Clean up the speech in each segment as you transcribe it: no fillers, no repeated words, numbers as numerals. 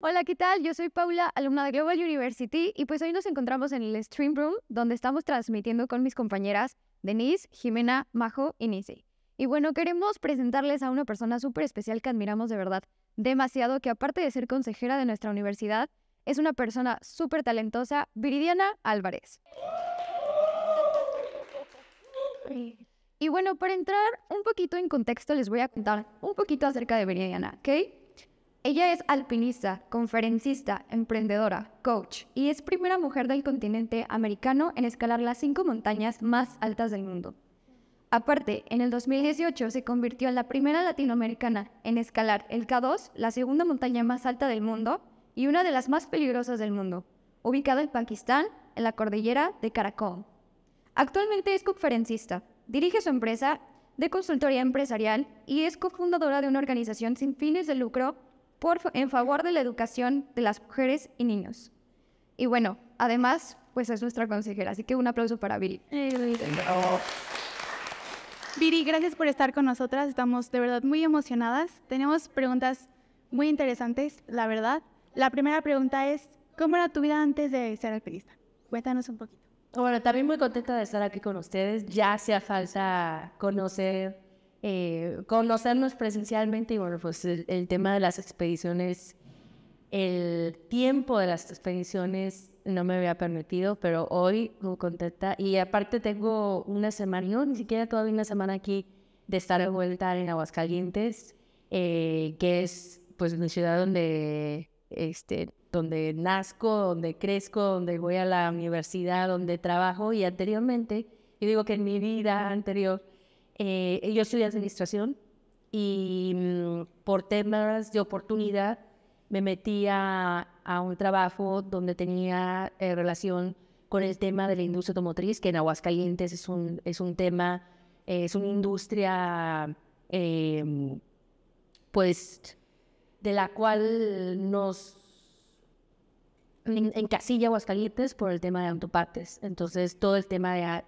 Hola, ¿qué tal? Yo soy Paula, alumna de Global University, y pues hoy nos encontramos en el Stream Room, donde estamos transmitiendo con mis compañeras Denise, Jimena, Majo y Nisi. Y bueno, queremos presentarles a una persona súper especial que admiramos de verdad demasiado, que aparte de ser consejera de nuestra universidad, es una persona súper talentosa, Viridiana Álvarez. Y bueno, para entrar un poquito en contexto, les voy a contar un poquito acerca de Viridiana, ¿ok? Ella es alpinista, conferencista, emprendedora, coach y es primera mujer del continente americano en escalar las 5 montañas más altas del mundo. Aparte, en el 2018 se convirtió en la primera latinoamericana en escalar el K2, la segunda montaña más alta del mundo y una de las más peligrosas del mundo, ubicada en Pakistán, en la cordillera de Karakorum. Actualmente es conferencista, dirige su empresa de consultoría empresarial y es cofundadora de una organización sin fines de lucro en favor de la educación de las mujeres y niños. Y bueno, además, pues es nuestra consejera, así que un aplauso para Viri. Viri, gracias por estar con nosotras. Estamos de verdad muy emocionadas. Tenemos preguntas muy interesantes, la verdad. La primera pregunta es, ¿cómo era tu vida antes de ser alpinista? Cuéntanos un poquito. Bueno, también muy contenta de estar aquí con ustedes. Ya hacía falta conocernos presencialmente y bueno, pues el tema de las expediciones, el tiempo de las expediciones no me había permitido, pero hoy muy contenta. Y aparte tengo una semana, no, ni siquiera todavía una semana aquí de estar de vuelta en Aguascalientes, que es pues mi ciudad donde nazco, donde crezco, donde voy a la universidad, donde trabajo. Y anteriormente, yo digo que en mi vida anterior, yo estudié administración y por temas de oportunidad me metí a un trabajo donde tenía relación con el tema de la industria automotriz, que en Aguascalientes es un tema, es una industria pues de la cual nos encasilla Aguascalientes por el tema de autopartes. Entonces, todo el tema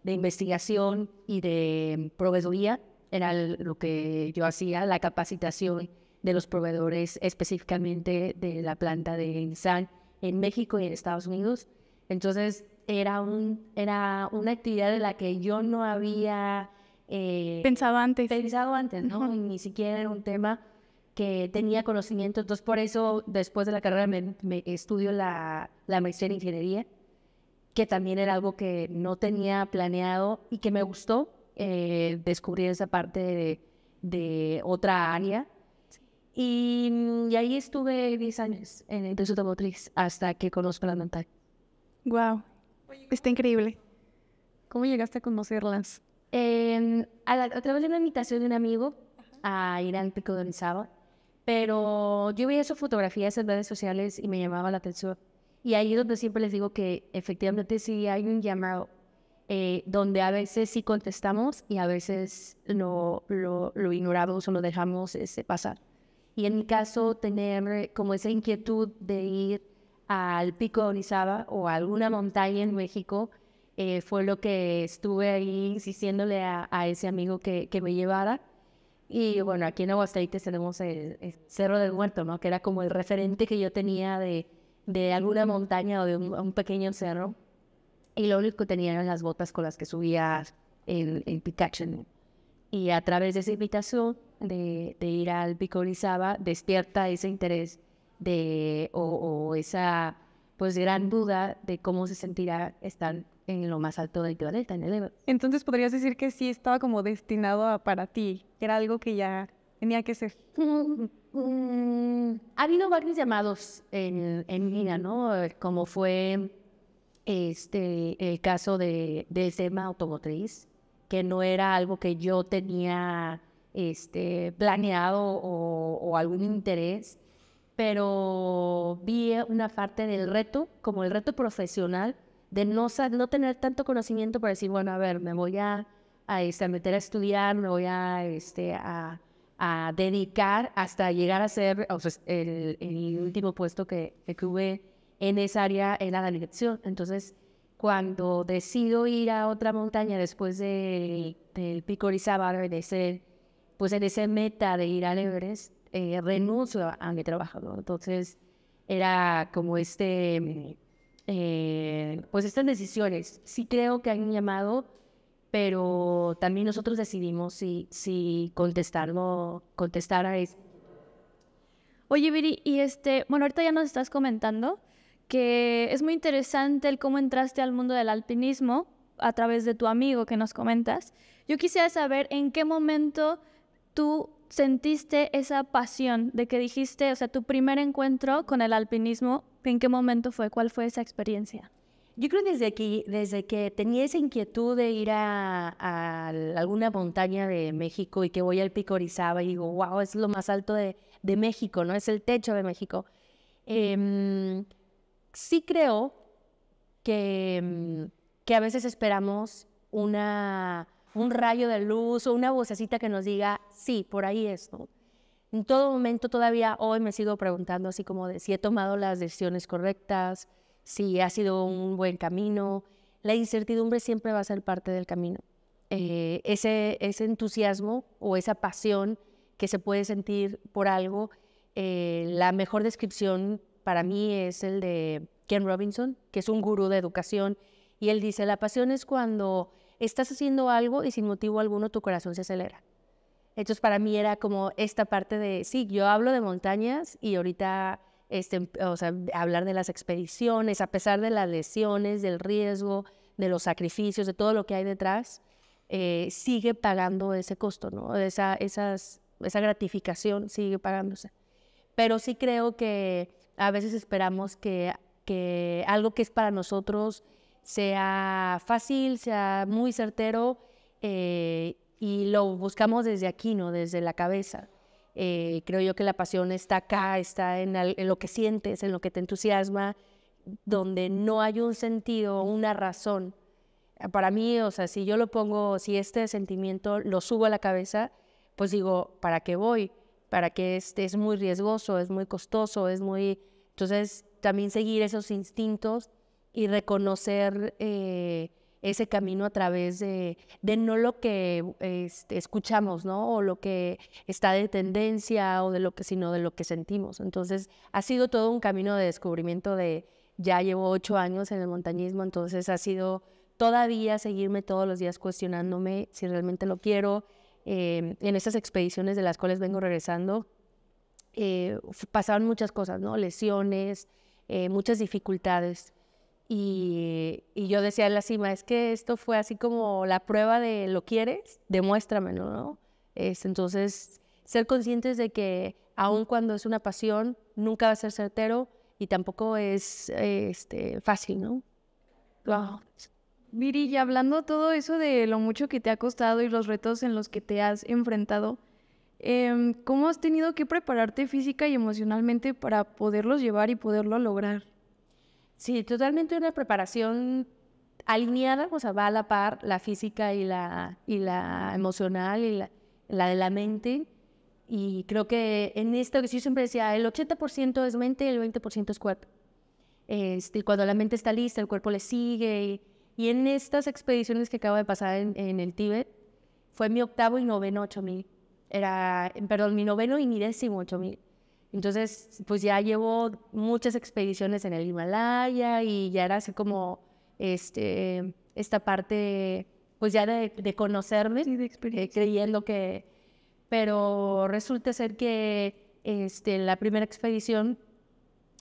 de investigación y de proveeduría era lo que yo hacía, la capacitación de los proveedores, específicamente de la planta de Nissan en México y en Estados Unidos. Entonces, era una actividad de la que yo no había Pensado antes. pensado antes, ¿no? Ni siquiera era un tema que tenía conocimiento. Entonces, por eso, después de la carrera, me estudio la maestría en ingeniería, que también era algo que no tenía planeado y que me gustó descubrir esa parte de otra área. Y ahí estuve 10 años en la industria automotriz hasta que conozco la montaña. Wow, está increíble. ¿Cómo llegaste a conocerlas? A través de una invitación de un amigo a ir al Pico de Orizaba, pero yo veía sus fotografías en redes sociales y me llamaba la atención. Y ahí es donde siempre les digo que efectivamente sí hay un llamado, donde a veces sí contestamos y a veces lo ignoramos o lo dejamos pasar. Y en mi caso, tener como esa inquietud de ir al Pico de Orizaba o a alguna montaña en México, fue lo que estuve ahí insistiéndole a ese amigo que me llevara. Y bueno, aquí en Aguascalientes tenemos el Cerro del Muerto, ¿no? Que era como el referente que yo tenía de alguna montaña o de un pequeño cerro. Y lo único que tenía eran las botas con las que subía el Picacho, ¿no? Y a través de esa invitación de ir al Pico Orizaba, despierta ese interés o esa pues gran duda de cómo se sentirá estar en lo más alto del planeta, en el Everest. Entonces podrías decir que sí estaba como destinado para ti, que era algo que ya tenía que ser. Ha habido varios llamados en vida, ¿no? Como fue el caso del tema automotriz, que no era algo que yo tenía planeado o algún interés, pero vi una parte del reto, como el reto profesional, de no tener tanto conocimiento para decir, bueno, a ver, me voy a meter a estudiar, me voy a dedicar hasta llegar a ser, o sea, el último puesto que tuve en esa área era la dirección. Entonces, cuando decido ir a otra montaña después del Pico Orizaba, en ese meta de ir al Everest, renuncio a mi trabajo, ¿no? Entonces era como pues estas decisiones. Sí creo que hay un llamado, pero también nosotros decidimos si contestar a eso. Oye, Viri, y bueno, ahorita ya nos estás comentando que es muy interesante el cómo entraste al mundo del alpinismo a través de tu amigo que nos comentas. Yo quisiera saber en qué momento tú sentiste esa pasión de que dijiste, o sea, tu primer encuentro con el alpinismo, ¿en qué momento fue? ¿Cuál fue esa experiencia? Yo creo desde que tenía esa inquietud de ir a alguna montaña de México y que voy al Pico Orizaba y digo, wow, es lo más alto de México, ¿no? Es el techo de México. Sí creo que a veces esperamos un rayo de luz o una vocecita que nos diga, sí, por ahí es, ¿no? En todo momento, todavía hoy me sigo preguntando así como de si he tomado las decisiones correctas, si ha sido un buen camino. La incertidumbre siempre va a ser parte del camino. Ese entusiasmo o esa pasión que se puede sentir por algo, la mejor descripción para mí es el de Ken Robinson, que es un gurú de educación, y él dice, la pasión es cuando estás haciendo algo y sin motivo alguno tu corazón se acelera. Entonces para mí era como esta parte de, sí, yo hablo de montañas y ahorita, o sea, hablar de las expediciones, a pesar de las lesiones, del riesgo, de los sacrificios, de todo lo que hay detrás, sigue pagando ese costo, ¿no? Esa gratificación sigue pagándose. Pero sí creo que a veces esperamos que algo que es para nosotros sea fácil, sea muy certero, y lo buscamos desde aquí, ¿no? Desde la cabeza. Creo yo que la pasión está acá, está en lo que sientes, en lo que te entusiasma, donde no hay un sentido, una razón. Para mí, o sea, si yo si este sentimiento lo subo a la cabeza, pues digo, ¿para qué voy? ¿Para qué es muy riesgoso, es muy costoso, es muy... Entonces, también seguir esos instintos y reconocer ese camino a través de no lo que escuchamos, ¿no? O lo que está de tendencia, sino de lo que sentimos. Entonces, ha sido todo un camino de descubrimiento ya llevo 8 años en el montañismo, entonces ha sido todavía seguirme todos los días cuestionándome si realmente lo quiero. En esas expediciones de las cuales vengo regresando, pasaron muchas cosas, ¿no? Lesiones, muchas dificultades. Y yo decía en la cima, es que esto fue así como la prueba de ¿lo quieres? Demuéstramelo, ¿no? Entonces, ser conscientes de que aun cuando es una pasión, nunca va a ser certero y tampoco es fácil, ¿no? Wow. Viri, y hablando todo eso de lo mucho que te ha costado y los retos en los que te has enfrentado, ¿cómo has tenido que prepararte física y emocionalmente para poderlos llevar y poderlo lograr? Sí, totalmente una preparación alineada, o sea, va a la par la física y la emocional y la de la mente. Y creo que en esto que yo siempre decía, el 80% es mente y el 20% es cuerpo. Cuando la mente está lista, el cuerpo le sigue. Y en estas expediciones que acabo de pasar en el Tíbet, fue mi 8º y 9º 8000. Mi 9º y mi 10º 8000. Entonces, pues ya llevo muchas expediciones en el Himalaya y ya era así como esta parte, pues ya de conocerme, Sí, de experiencia. creyendo que... Pero resulta ser que la primera expedición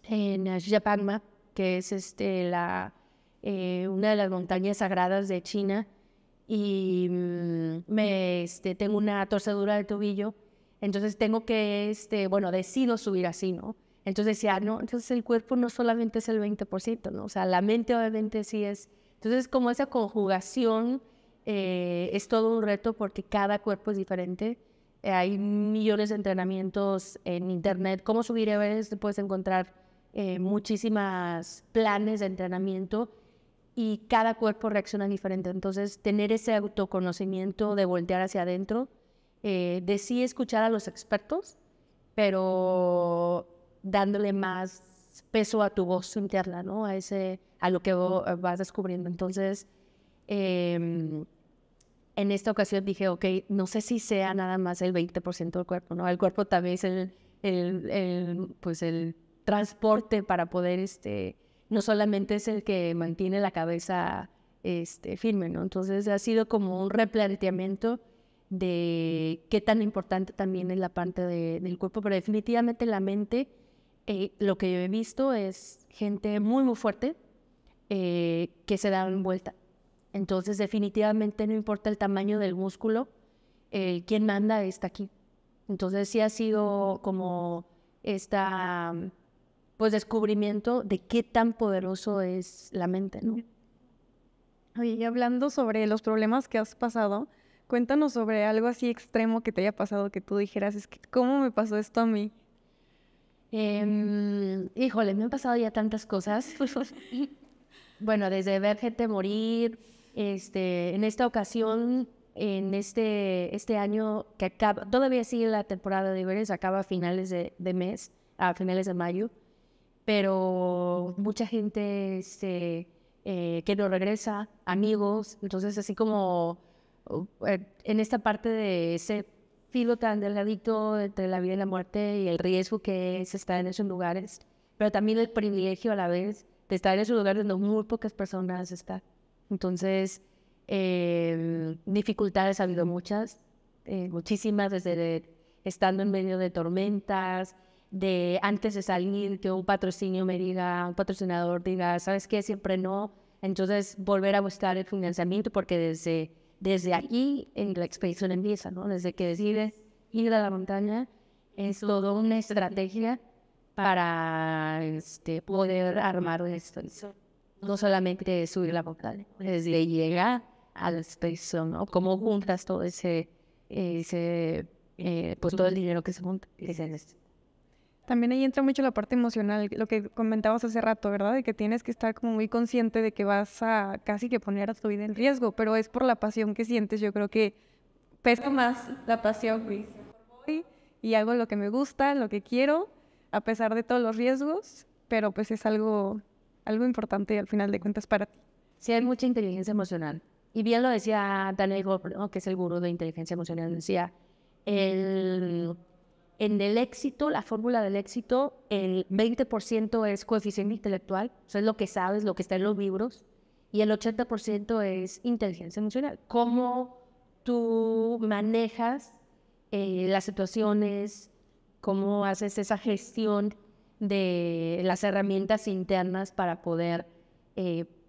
en Shishapangma, que es una de las montañas sagradas de China, y tengo una torcedura del tobillo, entonces tengo que, decido subir así, ¿no? Entonces decía, no, entonces el cuerpo no solamente es el 20%, ¿no? O sea, la mente obviamente sí es. Entonces, como esa conjugación es todo un reto porque cada cuerpo es diferente. Hay millones de entrenamientos en internet. ¿Cómo subir Everest? Puedes encontrar muchísimas planes de entrenamiento y cada cuerpo reacciona diferente. Entonces, tener ese autoconocimiento de voltear hacia adentro, de sí escuchar a los expertos, pero dándole más peso a tu voz interna, ¿no? A lo que vas descubriendo. Entonces, en esta ocasión dije, ok, no sé si sea nada más el 20% del cuerpo, ¿no? El cuerpo también es pues el transporte para poder, no solamente es el que mantiene la cabeza firme, ¿no? Entonces ha sido como un replanteamiento de qué tan importante también es la parte del cuerpo, pero definitivamente la mente, lo que yo he visto es gente muy, muy fuerte que se dan vuelta. Entonces definitivamente no importa el tamaño del músculo, quien manda está aquí. Entonces sí ha sido como pues descubrimiento de qué tan poderoso es la mente, ¿no? Oye, y hablando sobre los problemas que has pasado, cuéntanos sobre algo así extremo que te haya pasado, que tú dijeras, es que, ¿cómo me pasó esto a mí? Híjole, me han pasado ya tantas cosas. Bueno, desde ver gente morir, en esta ocasión, en este año que acaba, todavía sigue la temporada de Everest, acaba a finales de mes, a finales de mayo, pero mucha gente que no regresa, amigos, entonces así como en esta parte de ese filo tan delgadito entre la vida y la muerte y el riesgo que es estar en esos lugares, pero también el privilegio a la vez de estar en esos lugares donde muy pocas personas están. Entonces, dificultades ha habido muchas, muchísimas, estando en medio de tormentas, de antes de salir que un patrocinador diga, ¿sabes qué? Siempre no. Entonces, volver a buscar el financiamiento porque desde aquí en la expedición empieza, ¿no? Desde que decides ir a la montaña, es toda una estrategia para poder armar una expedición. No solamente subir la montaña, desde llegar a la expedición, ¿no? Cómo juntas todo pues todo el dinero que se junta. También ahí entra mucho la parte emocional, lo que comentabas hace rato, ¿verdad? De que tienes que estar como muy consciente de que vas a casi que poner a tu vida en riesgo, pero es por la pasión que sientes. Yo creo que pesa más la pasión, Luis. Y hago lo que me gusta, lo que quiero, a pesar de todos los riesgos, pero pues es algo importante al final de cuentas para ti. Sí, hay mucha inteligencia emocional. Y bien lo decía Daniel Goleman, ¿no? Que es el gurú de inteligencia emocional, decía, en el éxito, la fórmula del éxito, el 20% es coeficiente intelectual, o sea, es lo que sabes, lo que está en los libros, y el 80% es inteligencia emocional. Cómo tú manejas las situaciones, cómo haces esa gestión de las herramientas internas para poder,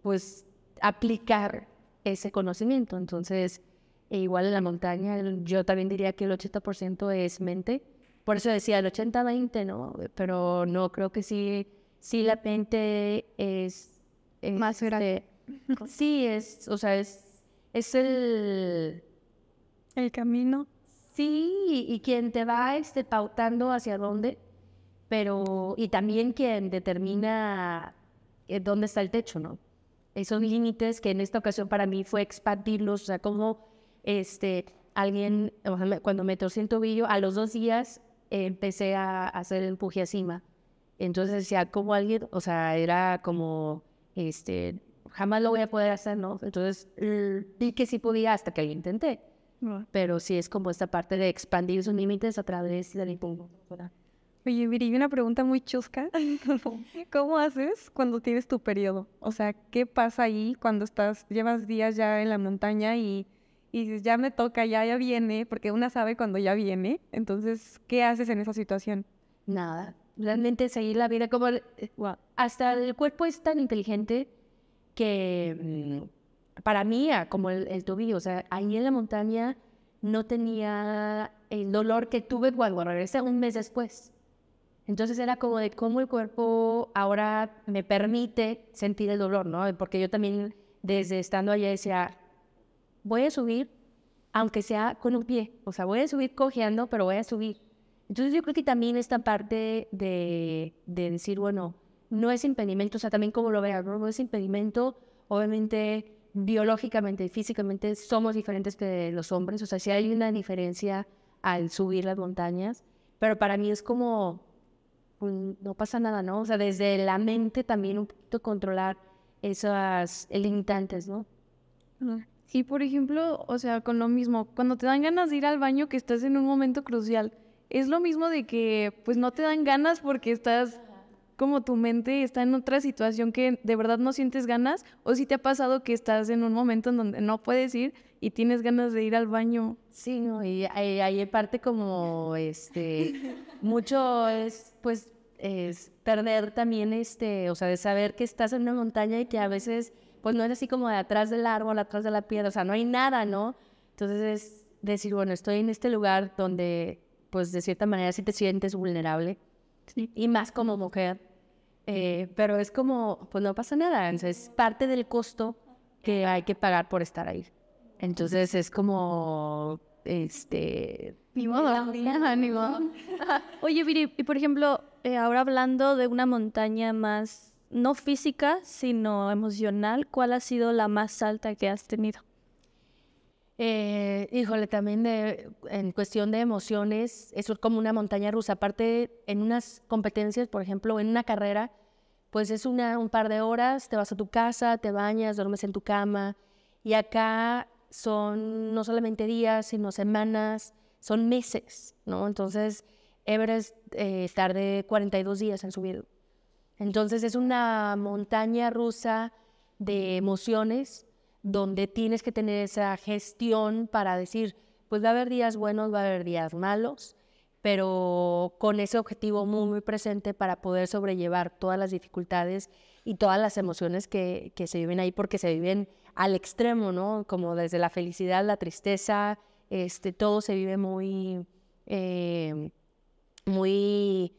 pues, aplicar ese conocimiento. Entonces, igual en la montaña, yo también diría que el 80% es mente. Por eso decía el 80-20, ¿no? Pero no, creo que sí la mente es más grande. Sí, o sea, es el camino. Sí, y quien te va pautando hacia dónde, pero y también quien determina dónde está el techo, ¿no? Esos límites que en esta ocasión para mí fue expandirlos, o sea, como alguien, cuando me torcí el tobillo, a los 2 días empecé a hacer el empuje encima. Entonces decía, como alguien, o sea, era como, jamás lo voy a poder hacer, ¿no? Entonces vi que sí podía hasta que lo intenté. Pero sí es como esta parte de expandir sus límites a través del empuje. Oye, Viri, una pregunta muy chusca. ¿Cómo haces cuando tienes tu periodo? O sea, ¿qué pasa ahí cuando llevas días ya en la montaña y dices, ya me toca, ya viene, porque una sabe cuando ya viene? Entonces, ¿qué haces en esa situación? Nada, realmente seguir la vida como... Hasta el cuerpo es tan inteligente que para mí, como el tobillo, o sea, ahí en la montaña no tenía el dolor que tuve cuando regresé un mes después. Entonces era como de cómo el cuerpo ahora me permite sentir el dolor, ¿no? Porque yo también desde estando allá decía, voy a subir aunque sea con un pie, o sea, voy a subir cojeando, pero voy a subir. Entonces yo creo que también esta parte de decir, bueno, no es impedimento, o sea, también como lo veas, no es impedimento, obviamente biológicamente y físicamente somos diferentes que los hombres, o sea, sí hay una diferencia al subir las montañas, pero para mí es como, pues, no pasa nada, ¿no? O sea, desde la mente también un poquito controlar esas limitantes, ¿no? Y por ejemplo, o sea, con lo mismo, cuando te dan ganas de ir al baño que estás en un momento crucial, es lo mismo de que pues no te dan ganas porque estás como tu mente está en otra situación que de verdad no sientes ganas, o si te ha pasado que estás en un momento en donde no puedes ir y tienes ganas de ir al baño. Sí, ¿no? Y ahí parte como, mucho es, pues, es perder también, o sea, de saber que estás en una montaña y que a veces, pues, no es así como de atrás del árbol, atrás de la piedra, o sea, no hay nada, ¿no? Entonces es decir, bueno, estoy en este lugar donde, pues, de cierta manera sí te sientes vulnerable, Sí. y más como mujer, pero es como, pues, no pasa nada, es parte del costo que hay que pagar por estar ahí. Entonces es como, Ni modo, ni modo. Oye, Viri, y por ejemplo, ahora hablando de una montaña más, no física, sino emocional, ¿cuál ha sido la más alta que has tenido? Híjole, también en cuestión de emociones, eso es como una montaña rusa. Aparte, en unas competencias, por ejemplo, en una carrera, pues es un par de horas, te vas a tu casa, te bañas, duermes en tu cama. Y acá son no solamente días, sino semanas, son meses, ¿no? Entonces, Everest tardé 42 días en subir. Entonces, es una montaña rusa de emociones donde tienes que tener esa gestión para decir, pues va a haber días buenos, va a haber días malos, pero con ese objetivo muy, muy presente para poder sobrellevar todas las dificultades y todas las emociones que se viven ahí, porque se viven al extremo, ¿no? Como desde la felicidad, la tristeza, todo se vive muy, muy,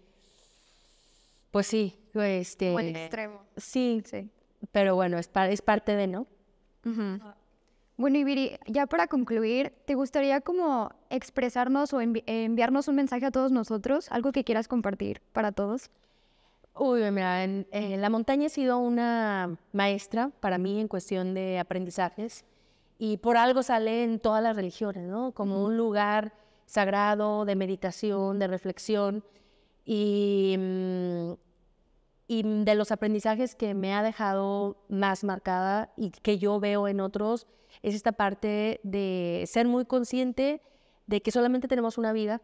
pues sí, O el extremo. sí, Sí. pero bueno, es parte de, ¿no? Bueno, y Viri, ya para concluir, ¿te gustaría como expresarnos o enviarnos un mensaje a todos nosotros? ¿Algo que quieras compartir para todos? Uy, mira, la montaña ha sido una maestra para mí en cuestión de aprendizajes y por algo sale en todas las religiones, ¿no? Como un lugar sagrado de meditación, de reflexión y, y de los aprendizajes que me ha dejado más marcada y que yo veo en otros es esta parte de ser muy consciente de que solamente tenemos una vida,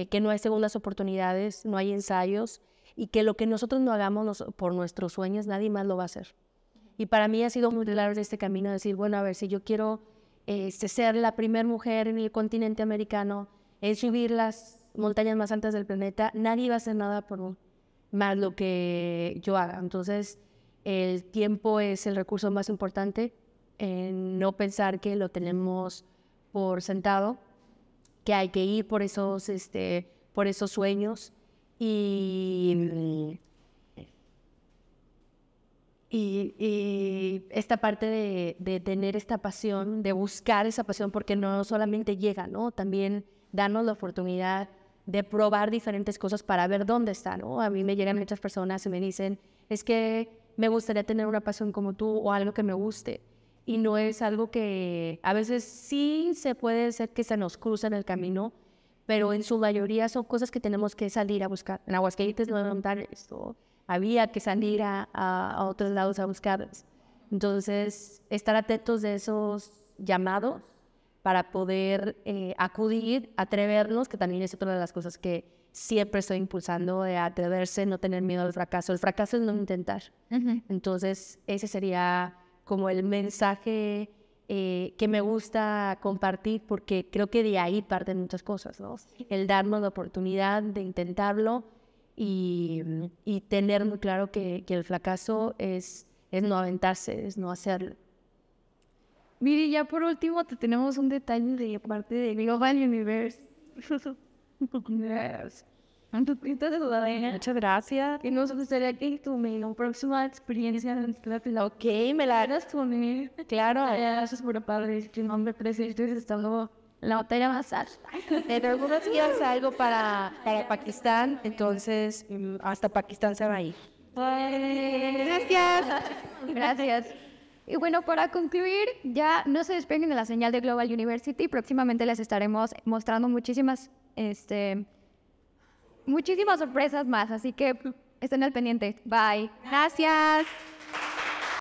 que no hay segundas oportunidades, no hay ensayos y que lo que nosotros no hagamos por nuestros sueños, nadie más lo va a hacer. Y para mí ha sido muy claro este camino de decir, bueno, a ver, si yo quiero ser la primera mujer en el continente americano, en subir las montañas más altas del planeta, nadie va a hacer nada por mí, más lo que yo haga. Entonces, el tiempo es el recurso más importante, no pensar que lo tenemos por sentado, que hay que ir por esos sueños y esta parte de tener esta pasión, de buscar esa pasión, porque no solamente llega, ¿no? También darnos la oportunidad de probar diferentes cosas para ver dónde está, ¿no? A mí me llegan muchas personas y me dicen, es que me gustaría tener una pasión como tú o algo que me guste. Y no es algo que a veces sí se puede ser que se nos cruza en el camino, pero en su mayoría son cosas que tenemos que salir a buscar. En Aguascalientes no montar esto, había que salir a otros lados a buscarlas. Entonces, estar atentos de esos llamados para poder acudir, atrevernos, que también es otra de las cosas que siempre estoy impulsando, de atreverse, no tener miedo al fracaso. El fracaso es no intentar. Entonces, ese sería como el mensaje que me gusta compartir, porque creo que de ahí parten muchas cosas, ¿no? El darnos la oportunidad de intentarlo y tener muy claro que el fracaso es no aventarse, es no hacerlo. Miri, ya por último te tenemos un detalle de parte de Global Universe. Muchas gracias. Que nos gustaría que tu próxima experiencia en la Ok, me la hagas poner. Claro. Gracias por padre, que no me presentes estando la batalla más alta. En algunos días algo para Pakistán, entonces hasta Pakistán se va a ir. Gracias. Gracias. Y bueno, para concluir, ya no se despeguen de la señal de Global University. Próximamente les estaremos mostrando muchísimas sorpresas más. Así que estén al pendiente. Bye. Gracias.